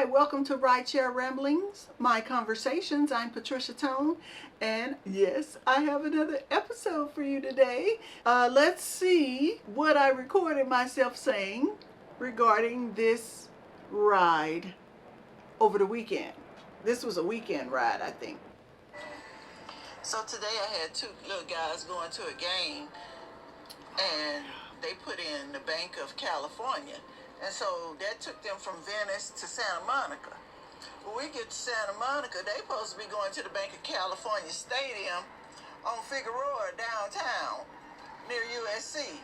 Hi, welcome to Rideshare Ramblings, my conversations. I'm Patricia Tone, and yes, I have another episode for you today. Let's see what I recorded myself saying regarding this ride over the weekend. This was a weekend ride, I think. So today I had two little guys going to a game, and they put in the Banc of California. And so that took them from Venice to Santa Monica. When we get to Santa Monica, they supposed to be going to the Banc of California Stadium on Figueroa downtown near USC.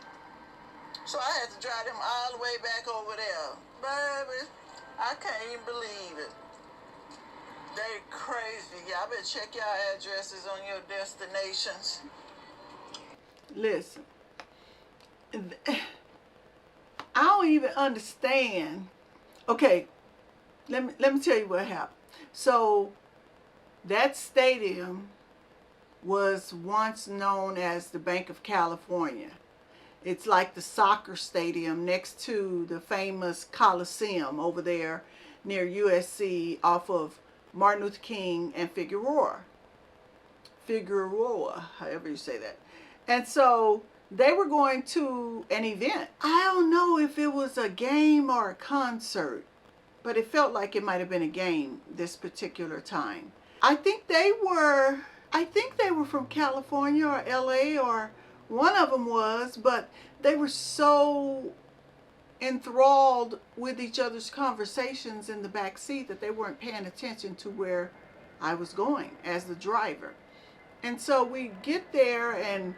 So I had to drive them all the way back over there. Baby, I can't even believe it. They crazy. Y'all better check your addresses on your destinations. Listen, I don't even understand. Okay, let me tell you what happened. So that stadium was once known as the Banc of California. It's like the soccer stadium next to the famous Coliseum over there near USC off of Martin Luther King and Figueroa, however you say that. And so they were going to an event. I don't know if it was a game or a concert, but it felt like it might have been a game this particular time. I think they were from California or LA, or one of them was, but they were so enthralled with each other's conversations in the back seat that they weren't paying attention to where I was going as the driver. And so we get there and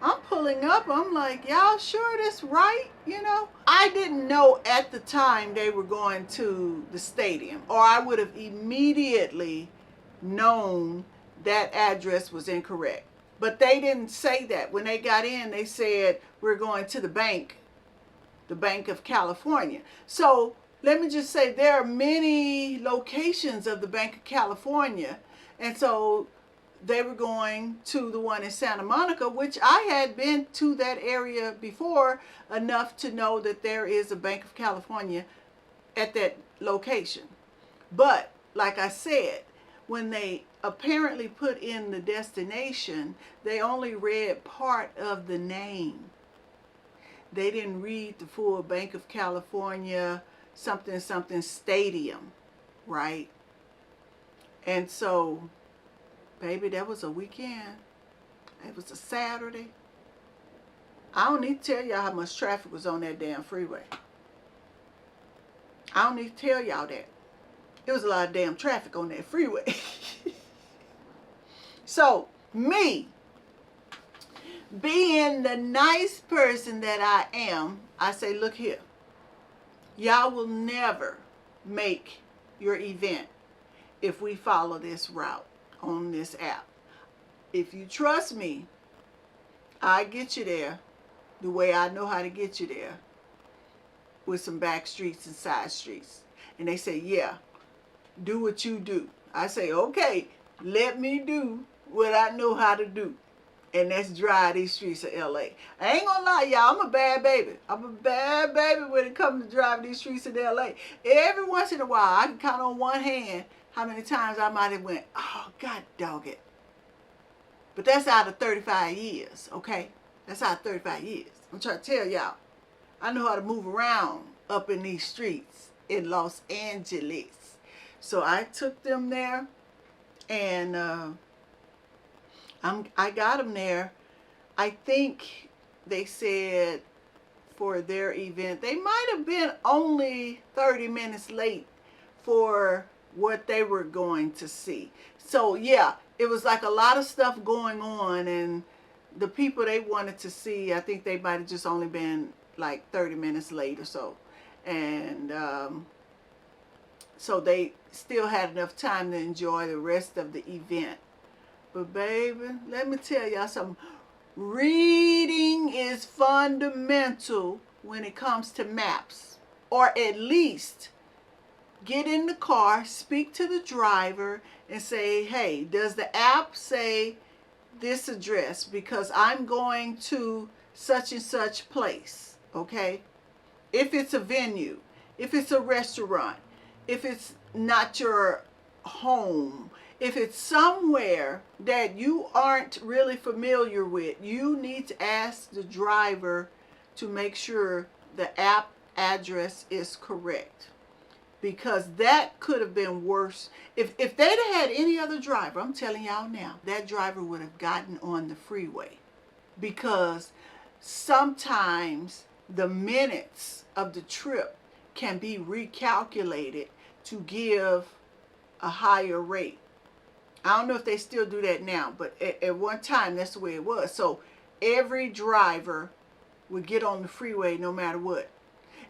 I'm pulling up. I'm like, y'all sure this right? You know, I didn't know at the time they were going to the stadium, or I would have immediately known that address was incorrect. But they didn't say that. When they got in, they said, we're going to the Banc of California. So let me just say, there are many locations of the Banc of California. And so they were going to the one in Santa Monica, which I had been to that area before enough to know that there is a Banc of California at that location. But like I said, when they apparently put in the destination, they only read part of the name. They didn't read the full Banc of California something something stadium, right? And so, baby, that was a weekend. It was a Saturday. I don't need to tell y'all how much traffic was on that damn freeway. I don't need to tell y'all that. There was a lot of damn traffic on that freeway. So, me, being the nice person that I am, I say, look here. Y'all will never make your event if we follow this route on this app. If you trust me, I get you there the way I know how to get you there, with some back streets and side streets. And they say, yeah, do what you do. I say, okay, let me do what I know how to do. And that's drive these streets of LA. I ain't gonna lie, y'all, I'm a bad baby. I'm a bad baby when it comes to driving these streets of LA. Every once in a while, I can count on one hand how many times I might have went, oh, God dog it. But that's out of 35 years, okay? That's out of 35 years. I'm trying to tell y'all, I know how to move around up in these streets in Los Angeles. So I took them there, and I got them there. I think they said for their event, they might have been only 30 minutes late for what they were going to see. So yeah, it was like a lot of stuff going on, and the people they wanted to see, I think they might have just only been like 30 minutes late or so. And so they still had enough time to enjoy the rest of the event. But baby, let me tell y'all something. Reading is fundamental when it comes to maps. Or at least get in the car, speak to the driver, and say, hey, does the app say this address? Because I'm going to such and such place, okay? If it's a venue, if it's a restaurant, if it's not your home, if it's somewhere that you aren't really familiar with, you need to ask the driver to make sure the app address is correct. Because that could have been worse. If they'd had any other driver, I'm telling y'all now, that driver would have gotten on the freeway. Because sometimes the minutes of the trip can be recalculated to give a higher rate. I don't know if they still do that now, but at one time that's the way it was. So every driver would get on the freeway no matter what.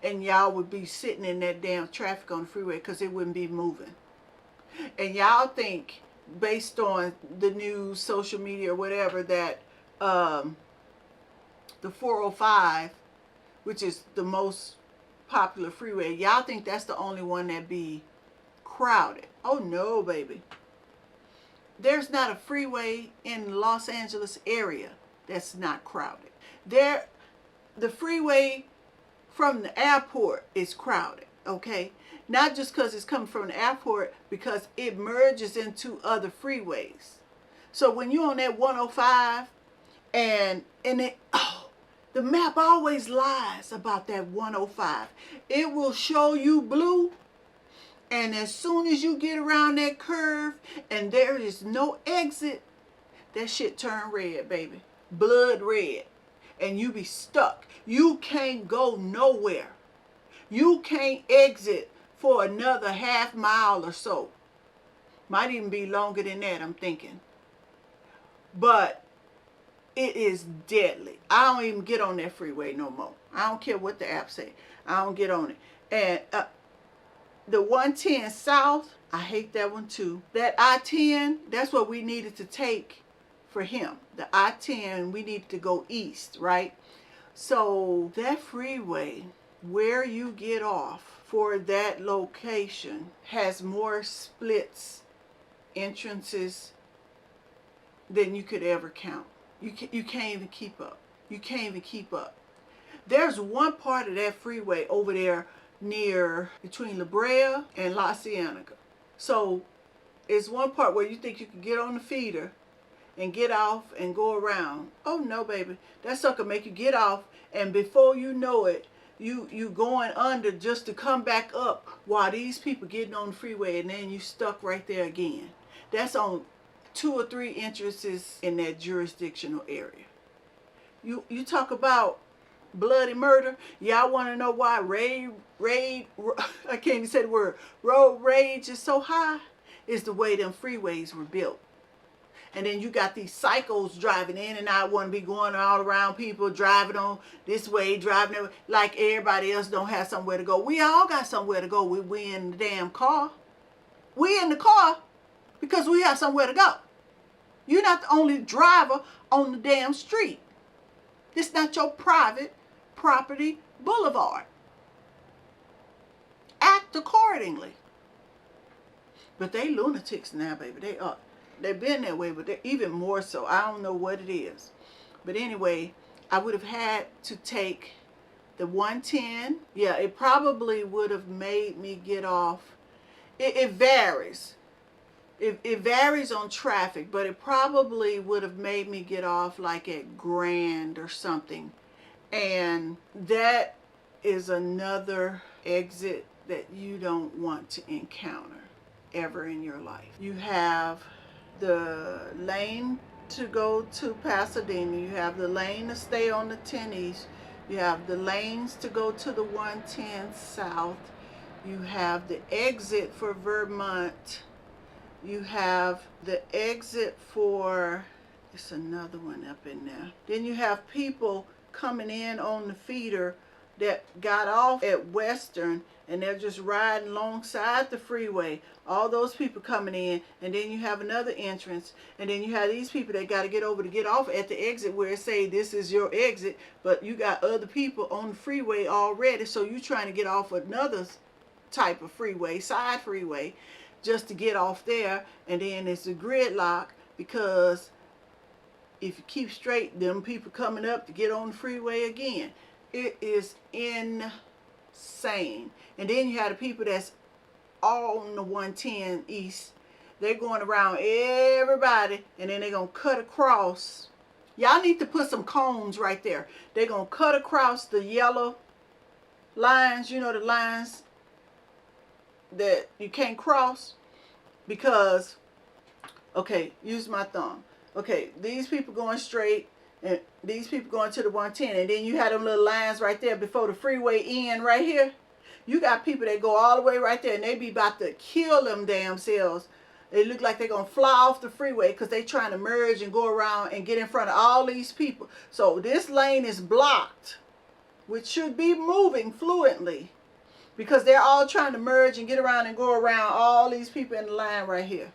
And y'all would be sitting in that damn traffic on the freeway because it wouldn't be moving. And y'all think, based on the news, social media, or whatever, that the 405, which is the most popular freeway, y'all think that's the only one that be crowded. Oh no, baby. There's not a freeway in the Los Angeles area that's not crowded. The freeway from the airport is crowded, okay? Not just because it's coming from the airport, because it merges into other freeways. So when you're on that 105 and the map always lies about that 105. It will show you blue, and as soon as you get around that curve and there is no exit, that shit turn red, baby. Blood red. And you be stuck. You can't go nowhere. You can't exit for another half mile or so. Might even be longer than that, I'm thinking. But it is deadly. I don't even get on that freeway no more. I don't care what the app say. I don't get on it. And the 110 South, I hate that one too. That I-10, that's what we needed to take for him. The I-10, we needed to go east, right? So that freeway, where you get off for that location, has more splits, entrances, than you could ever count. You can't even keep up. You can't even keep up. There's one part of that freeway over there near between La Brea and La Cienega. So it's one part where you think you can get on the feeder and get off and go around. Oh no, baby. That sucker make you get off, and before you know it, you going under just to come back up while these people getting on the freeway, and then you stuck right there again. That's on 2 or 3 entrances in that jurisdictional area. You talk about bloody murder. Y'all want to know why I can't even say the word, road rage is so high? Is the way them freeways were built. And then you got these psychos driving in and out, want to be going all around people, driving on this way, driving that way, like everybody else don't have somewhere to go. We all got somewhere to go. We in the damn car. We in the car because we have somewhere to go. You're not the only driver on the damn street. It's not your private property boulevard. Act accordingly. But they lunatics now, baby. They are. They've been that way, but they're even more so. I don't know what it is. But anyway, I would have had to take the 110. Yeah, it probably would have made me get off. It varies. It varies on traffic, but it probably would have made me get off like at Grand or something. And that is another exit that you don't want to encounter ever in your life. You have the lane to go to Pasadena. You have the lane to stay on the 10 East. You have the lanes to go to the 110 South. You have the exit for Vermont. You have the exit for, it's another one up in there. Then you have people coming in on the feeder that got off at Western and they're just riding alongside the freeway. All those people coming in, and then you have another entrance, and then you have these people that got to get over to get off at the exit where it say this is your exit, but you got other people on the freeway already, so you're trying to get off another type of freeway, side freeway, just to get off there, and then it's a gridlock because if you keep straight, them people coming up to get on the freeway again. It is insane. And then you have the people that's all on the 110 East. They're going around everybody, and then they're going to cut across. Y'all need to put some cones right there. They're going to cut across the yellow lines, you know, the lines that you can't cross because, okay, use my thumb. Okay, these people going straight and these people going to the 110, and then you have them little lines right there before the freeway end right here. You got people that go all the way right there, and they be about to kill them damn selves. They look like they're going to fly off the freeway because they trying to merge and go around and get in front of all these people. So this lane is blocked, which should be moving fluently, because they're all trying to merge and get around and go around all these people in the line right here.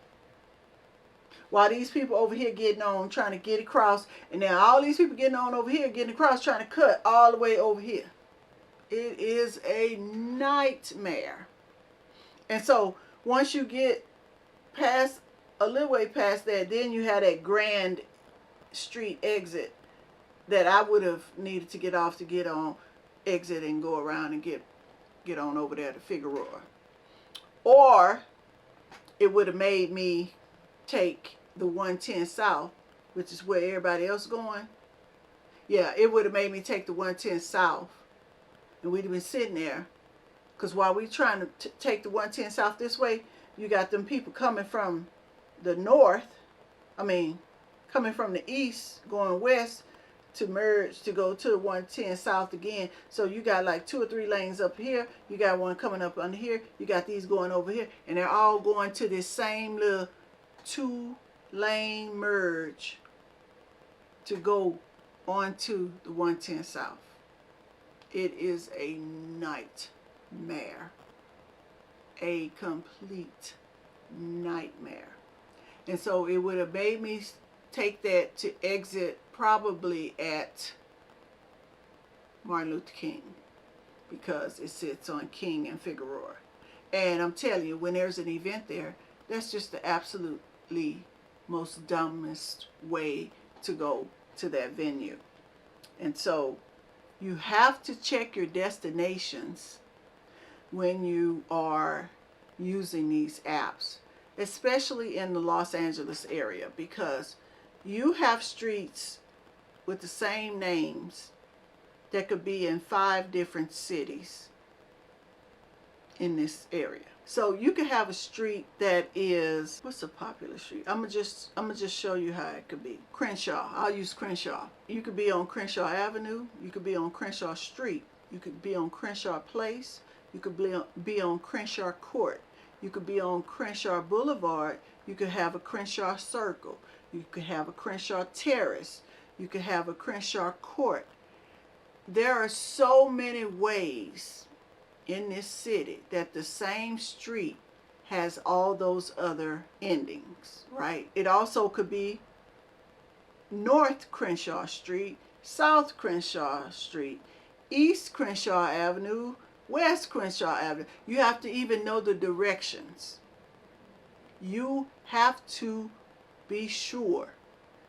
While these people over here getting on, trying to get across, and now all these people getting on over here, getting across, trying to cut all the way over here. It is a nightmare. And so once you get past, a little way past that, then you have that Grand Street exit that I would have needed to get off to get on, exit and go around and get on over there to Figueroa. Or it would have made me take the 110 South, which is where everybody else is going. Yeah, it would have made me take the 110 South, and we'd have been sitting there, because while we trying to take the 110 South this way, you got them people coming from the north, coming from the east, going west to merge to go to the 110 South again. So you got like 2 or 3 lanes up here. You got one coming up under here. You got these going over here. And they're all going to this same little 2-lane merge to go onto the 110 South. It is a nightmare. A complete nightmare. And so it would have made me take that to exit probably at Martin Luther King, because it sits on King and Figueroa. And I'm telling you, when there's an event there, that's just the absolutely most dumbest way to go to that venue. And so you have to check your destinations when you are using these apps, especially in the Los Angeles area, because you have streets with the same names that could be in 5 different cities in this area. So you could have a street that is, what's a popular street? I'm gonna just show you how it could be. Crenshaw. I'll use Crenshaw. You could be on Crenshaw Avenue. You could be on Crenshaw Street. You could be on Crenshaw Place. You could be on Crenshaw Court. You could be on Crenshaw Boulevard. You could have a Crenshaw Circle. You could have a Crenshaw Terrace. You could have a Crenshaw Court. There are so many ways in this city that the same street has all those other endings, right? It also could be North Crenshaw Street, South Crenshaw Street, East Crenshaw Avenue, West Crenshaw Avenue. You have to even know the directions. You have to be sure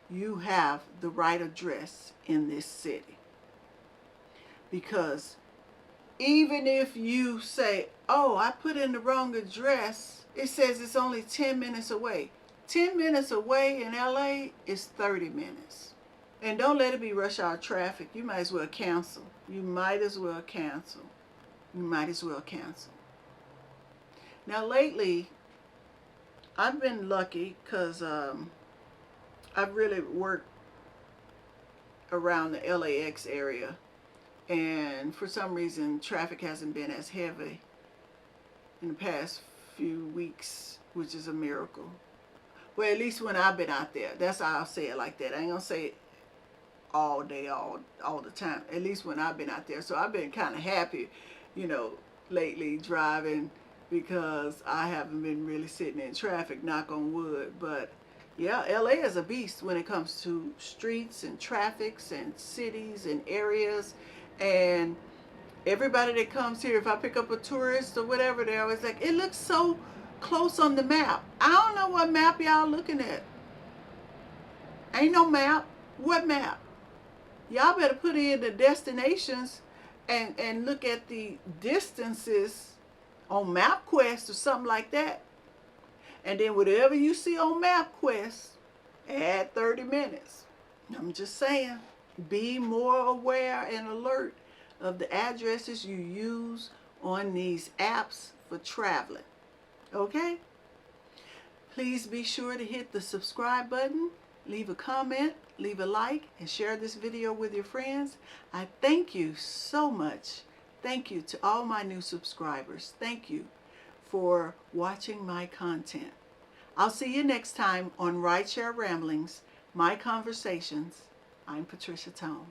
you have the right address in this city. Because even if you say, oh, I put in the wrong address, it says it's only 10 minutes away. 10 minutes away in LA is 30 minutes. And don't let it be rush hour traffic. You might as well cancel. You might as well cancel. You might as well cancel. Now lately, I've been lucky because I've really worked around the LAX area. And for some reason, traffic hasn't been as heavy in the past few weeks, which is a miracle. Well, at least when I've been out there. That's how I'll say it like that. I ain't going to say it all day, all the time. At least when I've been out there. So I've been kind of happy, lately driving, because I haven't been really sitting in traffic, knock on wood. But yeah, LA is a beast when it comes to streets and traffics and cities and areas. And everybody that comes here, if I pick up a tourist or whatever, they're always like, it looks so close on the map. I don't know what map y'all looking at. Ain't no map. What map? Y'all better put in the destinations and look at the distances on MapQuest or something like that. And then whatever you see on MapQuest, add 30 minutes. I'm just saying, be more aware and alert of the addresses you use on these apps for traveling. Okay? Please be sure to hit the subscribe button, leave a comment, leave a like, and share this video with your friends. I thank you so much. Thank you to all my new subscribers. Thank you for watching my content. I'll see you next time on Rideshare Ramblings, My Conversations. I'm Patricia Tone.